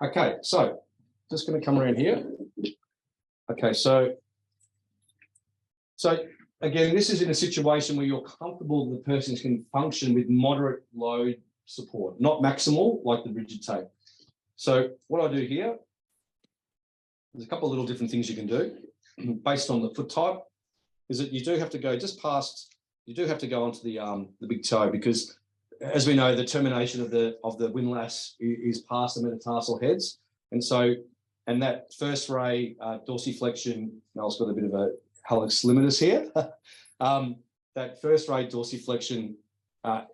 Okay, so just going to come around here. Okay, so again, this is in a situation where you're comfortable the person can function with moderate load support, not maximal like the rigid tape. So what I do here, there's a couple of little different things you can do based on the foot type, is that you do have to go just past, you do have to go onto the big toe, because as we know, the termination of the windlass is past the metatarsal heads. And so, and that first ray dorsiflexion, Mel's got a bit of a hallux limitus here. That first ray dorsiflexion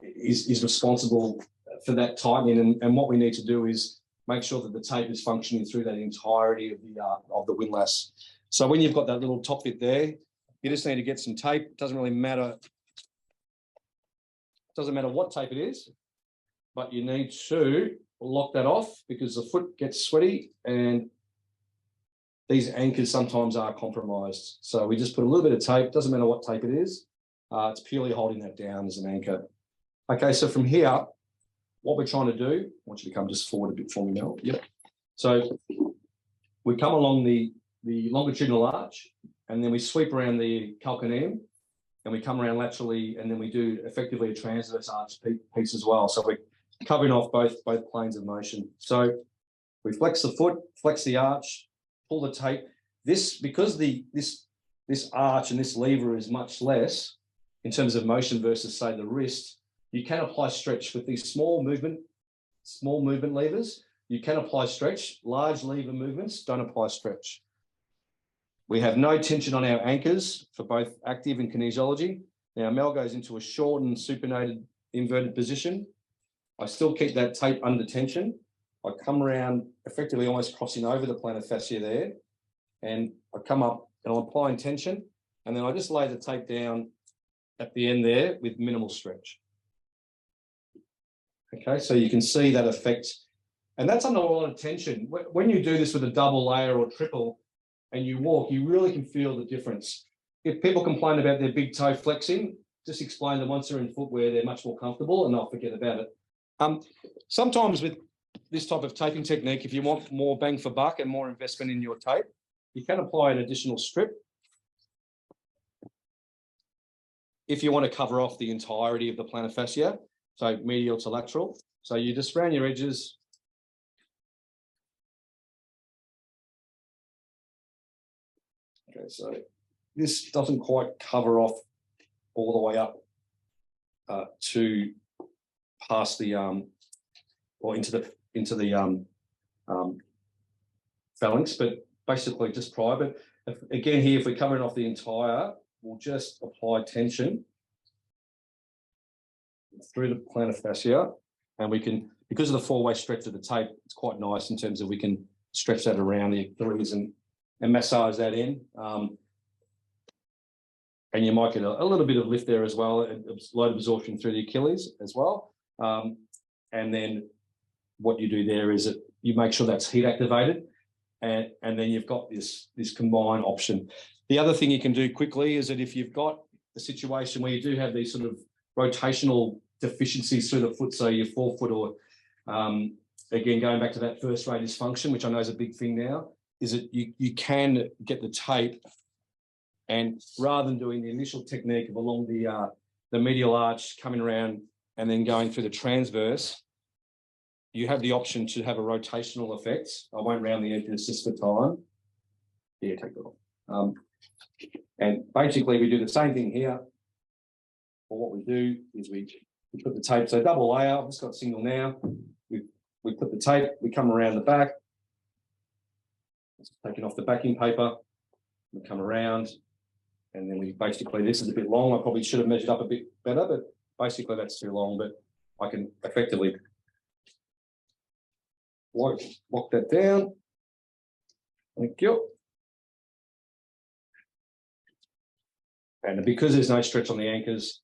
is responsible for that tightening. And what we need to do is make sure that the tape is functioning through that entirety of the windlass. So when you've got that little top bit there, you just need to get some tape. It doesn't really matter. Doesn't matter what tape it is, but you need to lock that off because the foot gets sweaty and these anchors sometimes are compromised. So we just put a little bit of tape, doesn't matter what tape it is. It's purely holding that down as an anchor. Okay, so from here, what we're trying to do, I want you to come just forward a bit for me, Mel. Yep. So we come along the longitudinal arch and then we sweep around the calcaneum and we come around laterally, and then we do effectively a transverse arch piece as well. So we're covering off both planes of motion. So we flex the foot, flex the arch, pull the tape. Because this arch and this lever is much less in terms of motion versus, say, the wrist, you can apply stretch with these small movement levers. You can apply stretch. Large lever movements don't apply stretch. We have no tension on our anchors for both active and kinesiology. Now, Mel goes into a shortened, supinated, inverted position. I still keep that tape under tension. I come around, effectively almost crossing over the plantar fascia there, and I come up and I'm applying tension, and then I just lay the tape down at the end there with minimal stretch. Okay, so you can see that effect, and that's under a lot of tension. When you do this with a double layer or triple, and you walk, you really can feel the difference. If people complain about their big toe flexing, just explain that once they're in footwear, they're much more comfortable and they'll forget about it. Sometimes with this type of taping technique, if you want more bang for buck and more investment in your tape, you can apply an additional strip if you want to cover off the entirety of the plantar fascia, so medial to lateral. So you just round your edges. Okay, so this doesn't quite cover off all the way up to past the or into the phalanx, but basically just prior. But again, here, if we're covering off the entire, we'll just apply tension through the plantar fascia, and we can, because of the four-way stretch of the tape, it's quite nice in terms of we can stretch that around the Achilles and massage that in. And you might get a little bit of lift there as well, and load absorption through the Achilles as well. And then what you do there is that you make sure that's heat activated, and then you've got this combined option. The other thing you can do quickly is that if you've got a situation where you do have these sort of rotational deficiencies through the foot, so your forefoot, or again, going back to that first ray dysfunction, which I know is a big thing now, is that you can get the tape, and rather than doing the initial technique of along the medial arch, coming around and then going through the transverse, you have the option to have a rotational effect. I won't round the edges just for time. Yeah, take that off. And basically we do the same thing here. But what we do is we put the tape, so double layer, I've just got single now. We put the tape, we come around the back, taking off the backing paper, we come around, and then we basically, this is a bit long, I probably should have measured up a bit better, but basically that's too long, but I can effectively lock that down. Thank you. And because there's no stretch on the anchors,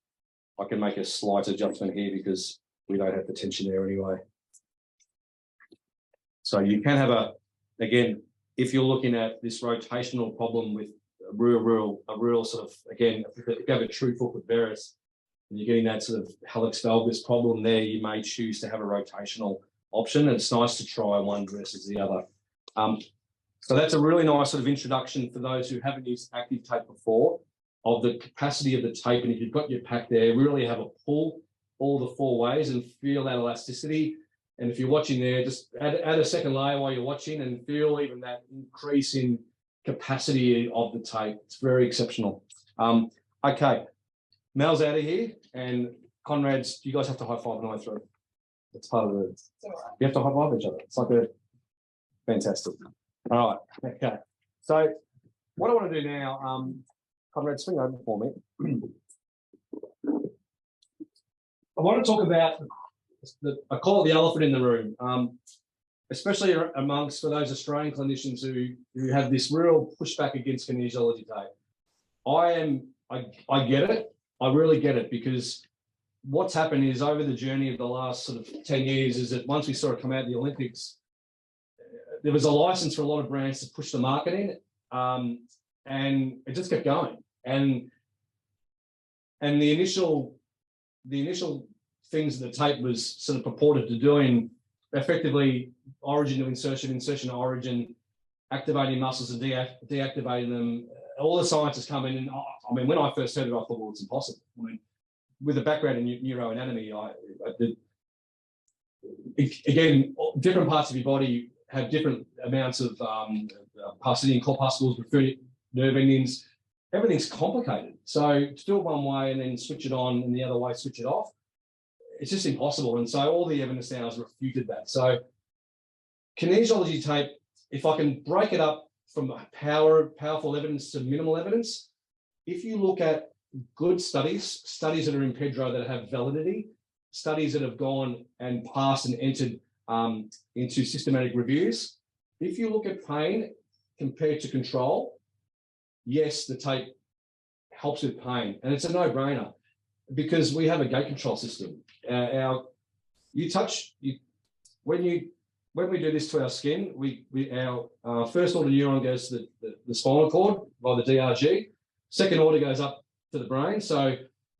I can make a slight adjustment here because we don't have the tension there anyway. So you can have again, if you're looking at this rotational problem with a real sort of, again, if you have a true foot with varus and you're getting that sort of hallux valgus problem there, you may choose to have a rotational option. And it's nice to try one versus the other. So that's a really nice sort of introduction for those who haven't used ACTIVETAPE before, of the capacity of the tape. And if you've got your pack there, really have a pull all the 4 ways and feel that elasticity. And if you're watching there, just add a second layer while you're watching and feel even that increase in capacity of the tape. It's very exceptional. Okay, Mel's out of here, and Conrad's, you guys have to high five on the way through. It's part of the, you have to high five each other. It's like a fantastic. All right, okay. So what I want to do now, Conrad, swing over for me. I want to talk about I call it the elephant in the room, especially amongst for those Australian clinicians who have this real pushback against kinesiology tape. I get it. I really get it, because what's happened is over the journey of the last sort of 10 years is that once we saw it come out of the Olympics, there was a license for a lot of brands to push the marketing, and it just kept going. And the initial things that the tape was sort of purported to doing, effectively origin to insertion, insertion to origin, activating muscles and deactivating them, all the science has come in. And I mean, when I first heard it, I thought, well, it's impossible. I mean, with a background in neuroanatomy, again, different parts of your body have different amounts of parasitic corpuscles, nerve endings. Everything's complicated. So to do it one way and then switch it on and the other way switch it off, it's just impossible. And so all the evidence now has refuted that. So kinesiology tape, if I can break it up from powerful evidence to minimal evidence, if you look at good studies that are in Pedro that have validity, studies that have gone and passed and entered into systematic reviews, if you look at pain compared to control, yes, the tape helps with pain. And it's a no-brainer because we have a gait control system. When we do this to our skin, our first order neuron goes to the spinal cord by the DRG. Second order goes up to the brain.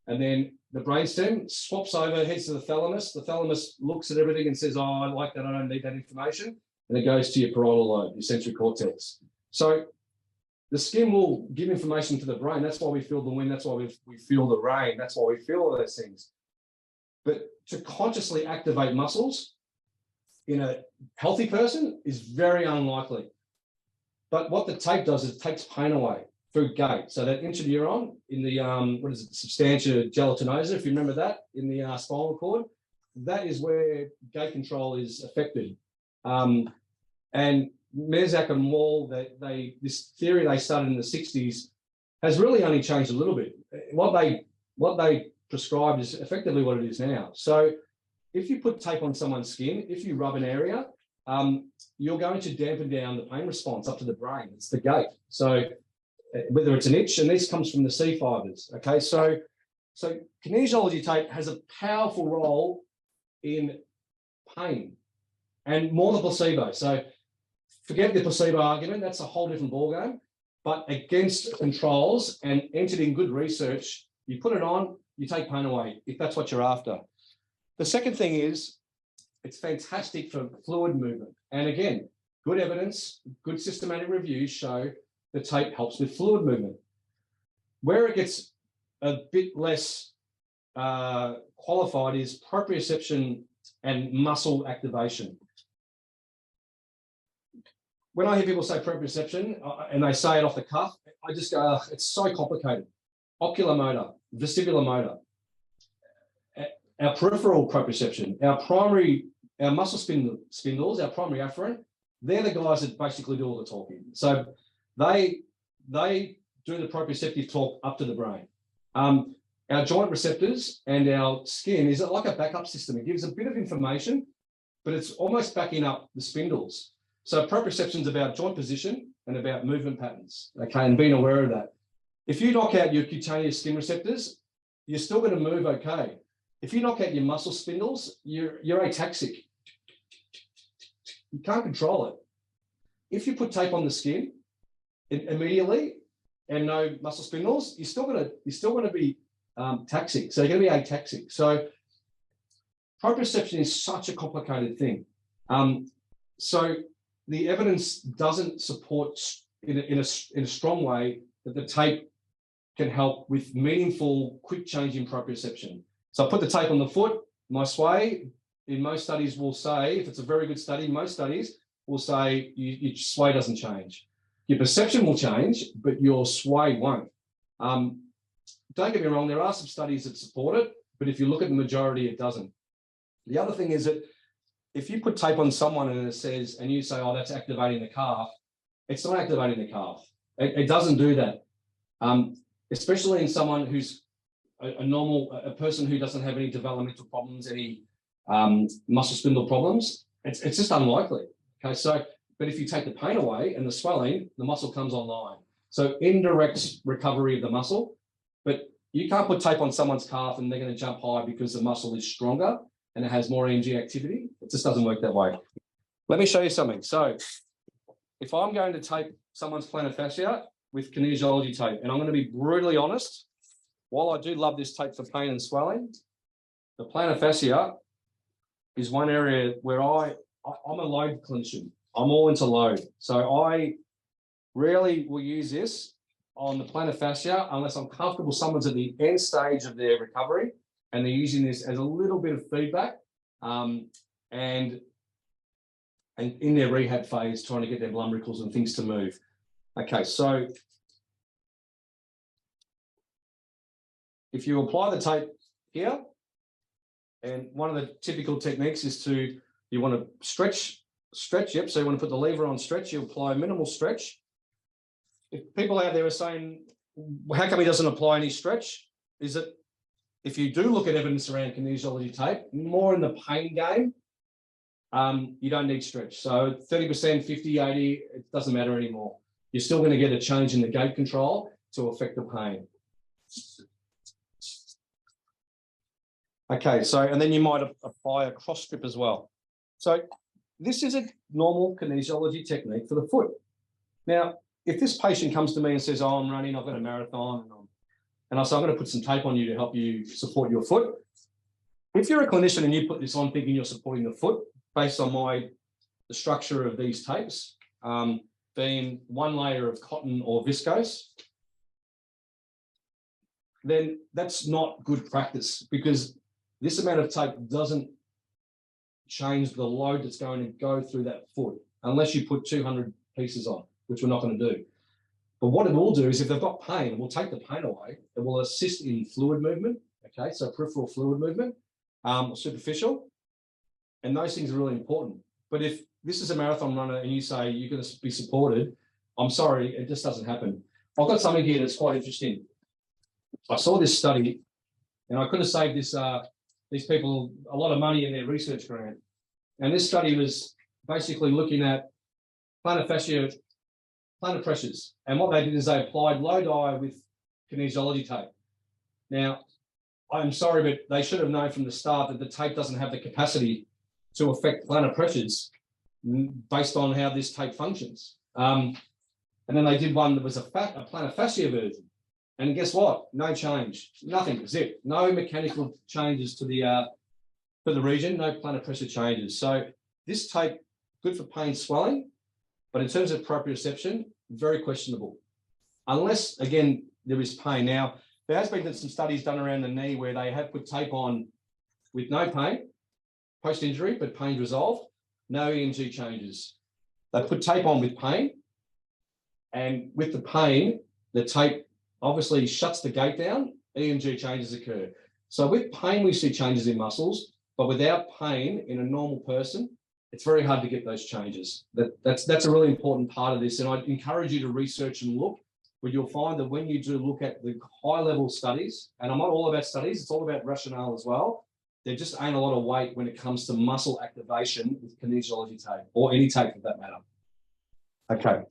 And then the brainstem swaps over, heads to the thalamus. The thalamus looks at everything and says, oh, I like that, I don't need that information. And it goes to your parietal lobe, your sensory cortex. So the skin will give information to the brain. That's why we feel the wind. That's why we feel the rain. That's why we feel all those things. But to consciously activate muscles in a healthy person is very unlikely. But what the tape does is it takes pain away through gait. So that interneuron in the, substantia gelatinosa, if you remember that, in the spinal cord, that is where gait control is affected. And Merzak and Wall, this theory they started in the 60s has really only changed a little bit. What they prescribed is effectively what it is now. So if you put tape on someone's skin, if you rub an area, you're going to dampen down the pain response up to the brain. It's the gait. So whether it's an itch, and this comes from the C fibers. Okay, so kinesiology tape has a powerful role in pain and more than placebo. So forget the placebo argument, that's a whole different ballgame. But against controls and entered in good research, you put it on, you take pain away, if that's what you're after. The second thing is, it's fantastic for fluid movement. And again, good evidence, good systematic reviews show the tape helps with fluid movement. Where it gets a bit less qualified is proprioception and muscle activation. When I hear people say proprioception and they say it off the cuff, I just go, it's so complicated. Ocular motor, vestibular motor, our peripheral proprioception, our muscle spindles, our primary afferent, they're the guys that basically do all the talking. So they do the proprioceptive talk up to the brain. Our joint receptors and our skin is like a backup system. It gives a bit of information, but it's almost backing up the spindles. So proprioception is about joint position and about movement patterns, okay, and being aware of that. If you knock out your cutaneous skin receptors, you're still going to move okay. If you knock out your muscle spindles, you're ataxic. You can't control it. If you put tape on the skin immediately and no muscle spindles, you're still going to be taxic. So you're going to be ataxic. So proprioception is such a complicated thing. So the evidence doesn't support in a strong way that the tape can help with meaningful, quick change in proprioception. So I put the tape on the foot, my sway, in most studies will say, if it's a very good study, most studies will say your sway doesn't change. Your perception will change, but your sway won't. Don't get me wrong, there are some studies that support it, but if you look at the majority, it doesn't. The other thing is that if you put tape on someone and it says, and you say, oh, that's activating the calf, it's not activating the calf. It doesn't do that. Especially in someone who's a person who doesn't have any developmental problems, any muscle spindle problems, it's just unlikely. Okay, so, but if you take the pain away and the swelling, the muscle comes online. So indirect recovery of the muscle, but you can't put tape on someone's calf and they're going to jump high because the muscle is stronger and it has more EMG activity. It just doesn't work that way. Let me show you something. So if I'm going to tape someone's plantar fascia with kinesiology tape, and I'm going to be brutally honest, while I do love this tape for pain and swelling, the plantar fascia is one area where I'm a load clinician. I'm all into load. So I rarely will use this on the plantar fascia unless I'm comfortable someone's at the end stage of their recovery and they're using this as a little bit of feedback and in their rehab phase, trying to get their lumbricals and things to move. Okay, so if you apply the tape here, and one of the typical techniques is you want to stretch, yep, so you want to put the lever on stretch, you apply minimal stretch. If people out there are saying, how come he doesn't apply any stretch? Is that if you do look at evidence around kinesiology tape, more in the pain game, you don't need stretch. So 30%, 50, 80, it doesn't matter anymore. You're still going to get a change in the gait control to affect the pain. Okay, so, and then you might apply a cross strip as well. So this is a normal kinesiology technique for the foot. Now, if this patient comes to me and says, oh, I'm running, I've got a marathon, and I say, I'm going to put some tape on you to help you support your foot. If you're a clinician and you put this on thinking you're supporting the foot, based on the structure of these tapes, being one layer of cotton or viscose, then that's not good practice because this amount of tape doesn't change the load that's going to go through that foot unless you put 200 pieces on, which we're not going to do. But what it will do is if they've got pain, it will take the pain away. It will assist in fluid movement, okay, so peripheral fluid movement, superficial, and those things are really important. But if this is a marathon runner and you say you're going to be supported, I'm sorry, it just doesn't happen. I've got something here that's quite interesting. I saw this study, and I could have saved these people a lot of money in their research grant. And this study was basically looking at plantar fascia, plantar pressures. And what they did is they applied low dye with kinesiology tape. Now, I'm sorry, but they should have known from the start that the tape doesn't have the capacity to affect plantar pressures based on how this tape functions. And then they did one that was a plantar fascia version. And guess what? No change, nothing, zip, no mechanical changes to the region, no plantar pressure changes. So this tape, good for pain swelling, but in terms of proprioception, very questionable. Unless, again, there is pain. Now, there has been some studies done around the knee where they have put tape on with no pain, post-injury, but pain resolved, no EMG changes. They put tape on with pain, and with the pain, the tape obviously shuts the gait down, EMG changes occur. So with pain, we see changes in muscles, but without pain in a normal person, it's very hard to get those changes. That's a really important part of this. And I'd encourage you to research and look, but you'll find that when you do look at the high-level studies, and I'm not all about studies, it's all about rationale as well, there just ain't a lot of weight when it comes to muscle activation with kinesiology tape, or any tape for that matter. Okay.